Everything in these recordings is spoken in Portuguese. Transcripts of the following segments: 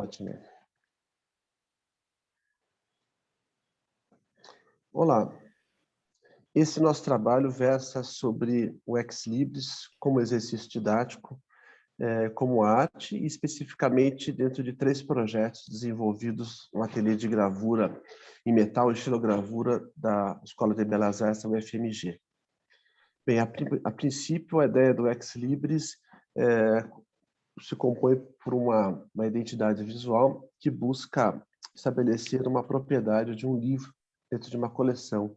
Ótimo. Olá, esse nosso trabalho versa sobre o Ex Libris como exercício didático, como arte, e especificamente dentro de 3 projetos desenvolvidos no ateliê de gravura em metal e estilogravura da Escola de Belas Artes da UFMG. Bem, a princípio, a ideia do Ex Libris se compõe por uma identidade visual que busca estabelecer uma propriedade de um livro dentro de uma coleção.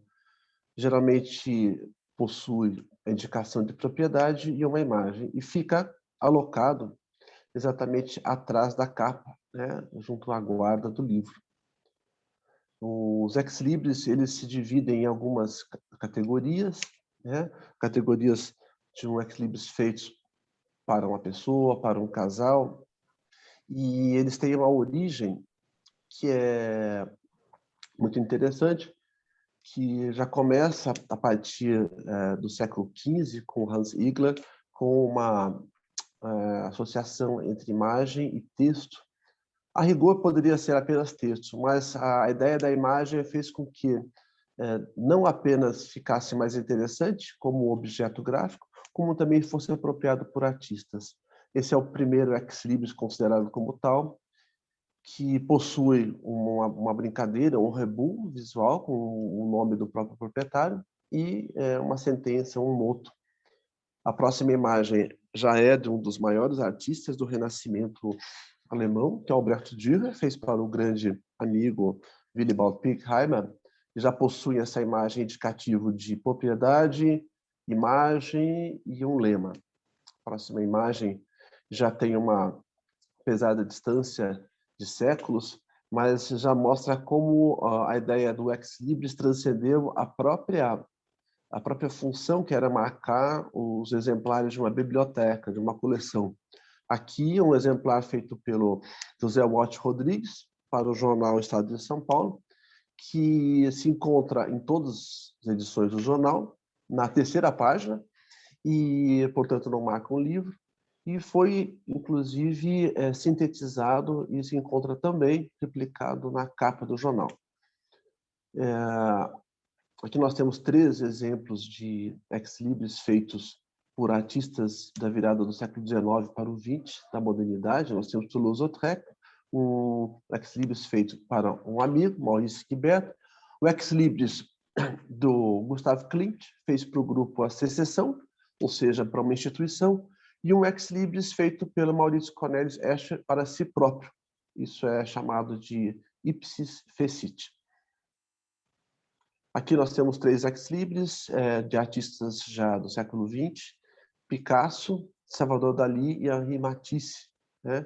Geralmente possui a indicação de propriedade e uma imagem, e fica alocado exatamente atrás da capa, né, junto à guarda do livro. Os ex-libris, eles se dividem em algumas categorias, né, categorias de um ex-libris feitos para uma pessoa, para um casal, e eles têm uma origem que é muito interessante, que já começa a partir do século XV, com Hans Igler, com uma associação entre imagem e texto. A rigor poderia ser apenas texto, mas a ideia da imagem fez com que não apenas ficasse mais interessante como objeto gráfico, como também fosse apropriado por artistas. Esse é o primeiro ex-libris considerado como tal, que possui uma brincadeira, um rebu visual com o nome do próprio proprietário e uma sentença, um moto. A próxima imagem já é de um dos maiores artistas do Renascimento alemão, que é Alberto Dürer, fez para o grande amigo Willibald Pirkheimer, e já possui essa imagem indicativa de propriedade, imagem e um lema. A próxima imagem já tem uma pesada distância de séculos, mas já mostra como a ideia do ex libris transcendeu a própria função, que era marcar os exemplares de uma biblioteca, de uma coleção. Aqui um exemplar feito pelo José Watt Rodrigues para o jornal Estado de São Paulo, que se encontra em todas as edições do jornal, na terceira página, e, portanto, não marca um livro, e foi, inclusive, sintetizado e se encontra também replicado na capa do jornal. Aqui nós temos 3 exemplos de ex-libris feitos por artistas da virada do século XIX para o XX, da modernidade. Nós temos Toulouse-Lautrec, um ex-libris feito para um amigo, Maurice Guibert, o ex-libris do Gustav Klimt, fez para o grupo A Secessão, ou seja, para uma instituição, e um ex-libris feito pelo Maurício Cornelis Escher para si próprio. Isso é chamado de ipsis fecit. Aqui nós temos 3 ex-libris de artistas já do século XX, Picasso, Salvador Dalí e Henri Matisse, né?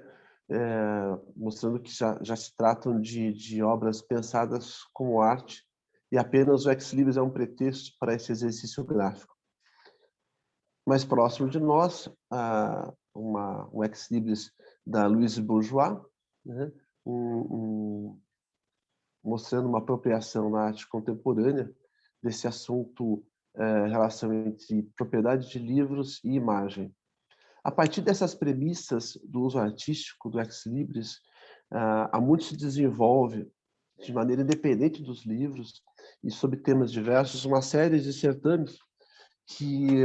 Mostrando que já se tratam de obras pensadas como arte, e apenas o ex-libris é um pretexto para esse exercício gráfico. Mais próximo de nós, um ex-libris da Louise Bourgeois, né? Mostrando uma apropriação na arte contemporânea desse assunto, relação entre propriedade de livros e imagem. A partir dessas premissas do uso artístico do ex-libris, há muito se desenvolve, de maneira independente dos livros e sobre temas diversos, uma série de certames que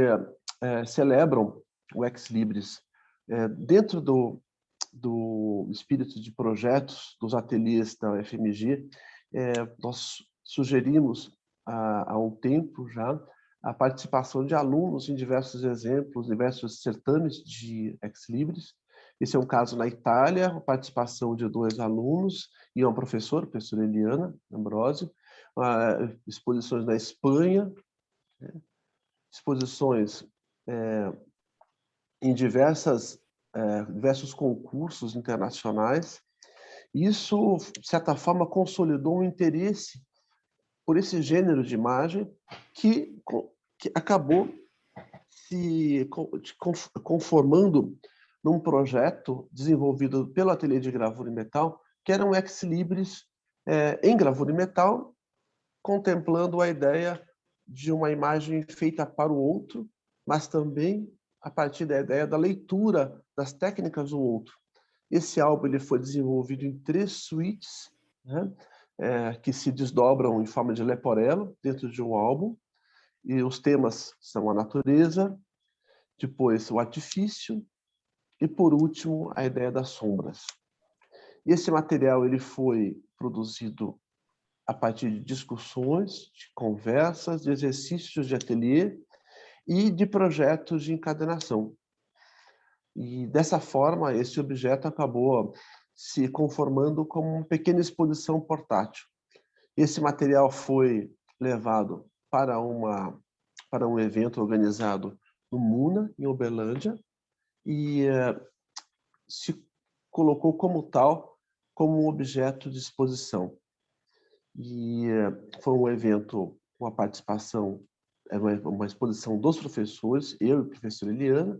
celebram o ex-libris. Dentro do espírito de projetos dos ateliês da UFMG, nós sugerimos há um tempo já a participação de alunos em diversos exemplos, diversos certames de ex-libris. Esse é um caso na Itália, a participação de 2 alunos e uma professora, a professora Eliana Ambrosio, exposições na Espanha, exposições em diversos concursos internacionais. Isso, de certa forma, consolidou um interesse por esse gênero de imagem que acabou se conformando num projeto desenvolvido pelo Ateliê de Gravura em Metal, que era um ex-libris em gravura em metal, contemplando a ideia de uma imagem feita para o outro, mas também a partir da ideia da leitura das técnicas do outro. Esse álbum ele foi desenvolvido em 3 suítes, né, que se desdobram em forma de leporelo dentro de um álbum. E os temas são a natureza, depois o artifício e, por último, a ideia das sombras. Esse material ele foi produzido a partir de discussões, de conversas, de exercícios de ateliê e de projetos de encadernação. E, dessa forma, esse objeto acabou se conformando como uma pequena exposição portátil. Esse material foi levado para um evento organizado no MUNA, em Uberlândia, e se colocou como tal, como um objeto de exposição. E foi um evento com a participação, era uma exposição dos professores, eu e a professora Eliana,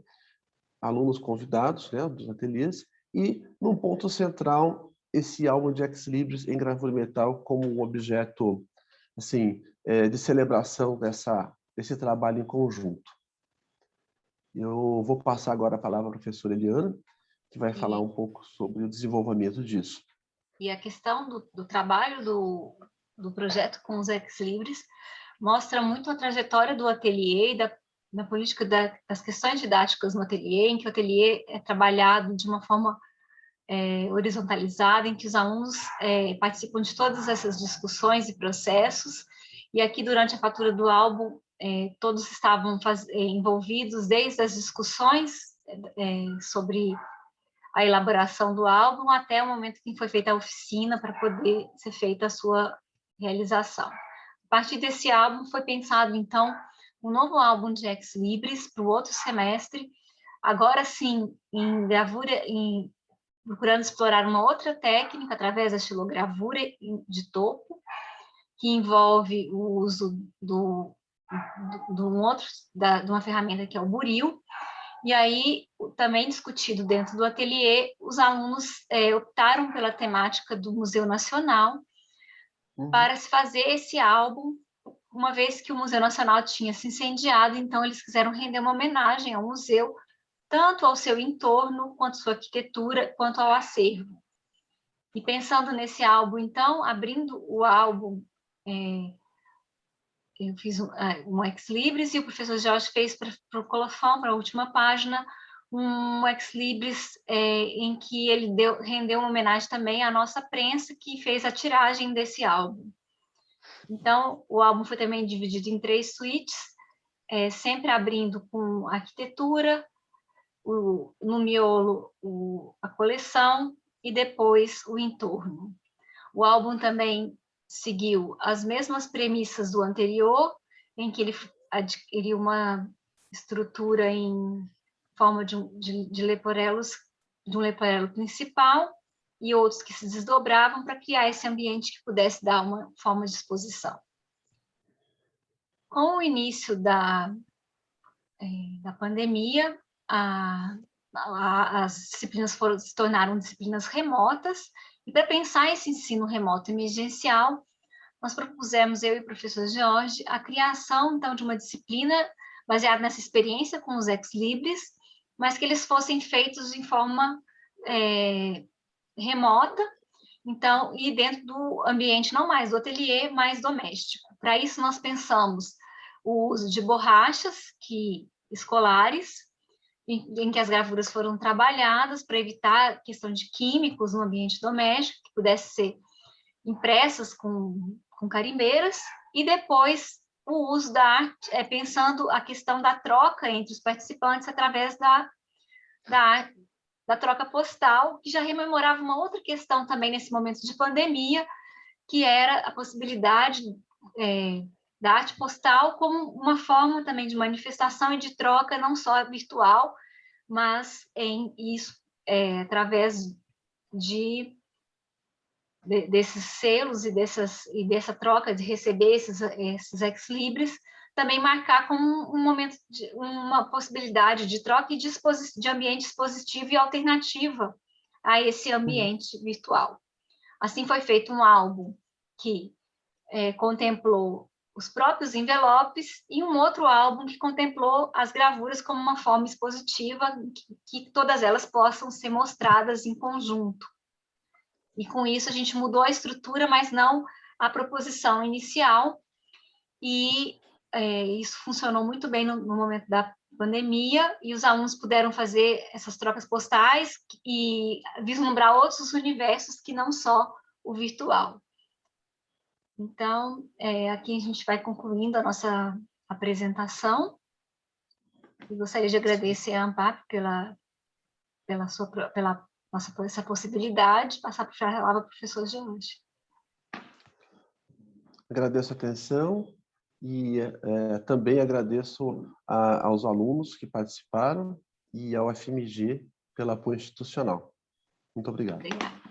alunos convidados, né, dos ateliês, e num ponto central, esse álbum de ex-libris em gravura em metal como um objeto assim, de celebração desse trabalho em conjunto. Eu vou passar agora a palavra à professora Eliana, que vai falar um pouco sobre o desenvolvimento disso. E a questão do trabalho do projeto com os ex-libris mostra muito a trajetória do ateliê e da política das questões didáticas no ateliê, em que o ateliê é trabalhado de uma forma horizontalizada, em que os alunos participam de todas essas discussões e processos, e aqui durante a fatura do álbum todos estavam envolvidos desde as discussões sobre a elaboração do álbum até o momento em que foi feita a oficina para poder ser feita a sua realização. A partir desse álbum foi pensado, então, um novo álbum de ex-libris para o outro semestre, agora sim, em gravura, procurando explorar uma outra técnica através da xilogravura de topo, que envolve o uso de uma ferramenta que é o buril. E aí, também discutido dentro do ateliê, os alunos optaram pela temática do Museu Nacional para se fazer esse álbum, uma vez que o Museu Nacional tinha se incendiado, então eles quiseram render uma homenagem ao museu, tanto ao seu entorno, quanto à sua arquitetura, quanto ao acervo. E pensando nesse álbum, então, abrindo o álbum, eu fiz um ex-libris e o professor Jorge fez para o colofão, para a última página, um ex-libris em que ele rendeu uma homenagem também à nossa prensa, que fez a tiragem desse álbum. Então, o álbum foi também dividido em 3 suítes, sempre abrindo com arquitetura, no miolo a coleção e depois o entorno. O álbum também seguiu as mesmas premissas do anterior, em que ele adquiriu uma estrutura em forma de leporelos, de um leporelo principal e outros que se desdobravam para criar esse ambiente que pudesse dar uma forma de exposição. Com o início da pandemia, as disciplinas se tornaram disciplinas remotas, e para pensar esse ensino remoto emergencial, nós propusemos, eu e o professor Jorge, a criação, então, de uma disciplina baseada nessa experiência com os ex-libris, mas que eles fossem feitos em forma remota, então, e dentro do ambiente não mais do ateliê, mas doméstico. Para isso, nós pensamos o uso de borrachas escolares, em que as gravuras foram trabalhadas para evitar a questão de químicos no ambiente doméstico, que pudesse ser impressas com carimbeiras, e depois o uso da arte, pensando a questão da troca entre os participantes através da troca postal, que já rememorava uma outra questão também nesse momento de pandemia, que era a possibilidade da arte postal como uma forma também de manifestação e de troca, não só virtual, mas através desses selos e dessa troca de receber esses ex-libris, também marcar como um momento, uma possibilidade de troca e de ambiente expositivo e alternativa a esse ambiente virtual. Assim foi feito um álbum que contemplou os próprios envelopes, e um outro álbum que contemplou as gravuras como uma forma expositiva, que todas elas possam ser mostradas em conjunto. E com isso a gente mudou a estrutura, mas não a proposição inicial, e isso funcionou muito bem no momento da pandemia, e os alunos puderam fazer essas trocas postais e vislumbrar outros universos que não só o virtual. Então, aqui a gente vai concluindo a nossa apresentação. Eu gostaria de agradecer a ANPAP pela essa possibilidade, passar a palavra para o professor George. Agradeço a atenção e também agradeço aos alunos que participaram e ao FMG pelo apoio institucional. Muito obrigado. Obrigada.